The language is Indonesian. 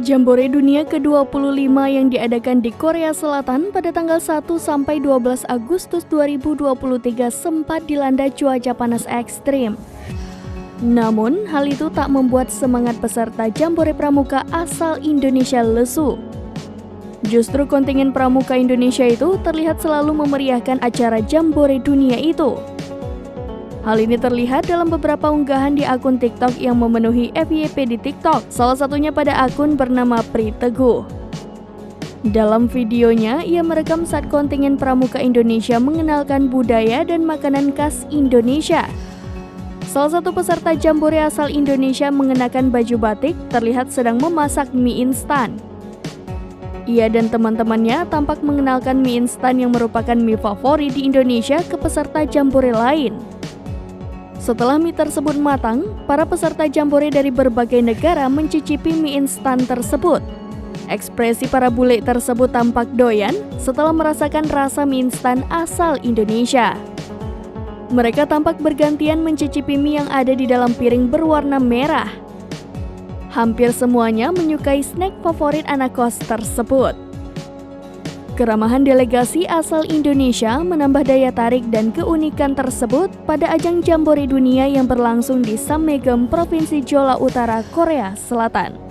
Jambore Dunia ke-25 yang diadakan di Korea Selatan pada tanggal 1 sampai 12 Agustus 2023 sempat dilanda cuaca panas ekstrim. Namun, hal itu tak membuat semangat peserta Jambore Pramuka asal Indonesia lesu. Justru kontingen Pramuka Indonesia itu terlihat selalu memeriahkan acara Jambore Dunia itu. Hal ini terlihat dalam beberapa unggahan di akun TikTok yang memenuhi FYP di TikTok, salah satunya pada akun bernama Pri Teguh. Dalam videonya, ia merekam saat kontingen Pramuka Indonesia mengenalkan budaya dan makanan khas Indonesia. Salah satu peserta Jambore asal Indonesia mengenakan baju batik terlihat sedang memasak mie instan. Ia dan teman-temannya tampak mengenalkan mie instan yang merupakan mie favorit di Indonesia ke peserta Jambore lain. Setelah mie tersebut matang, para peserta Jambore dari berbagai negara mencicipi mie instan tersebut. Ekspresi para bule tersebut tampak doyan setelah merasakan rasa mie instan asal Indonesia. Mereka tampak bergantian mencicipi mie yang ada di dalam piring berwarna merah. Hampir semuanya menyukai snack favorit anak kos tersebut. Keramahan delegasi asal Indonesia menambah daya tarik dan keunikan tersebut pada ajang Jambore Dunia yang berlangsung di Sammegem, Provinsi Jeolla Utara, Korea Selatan.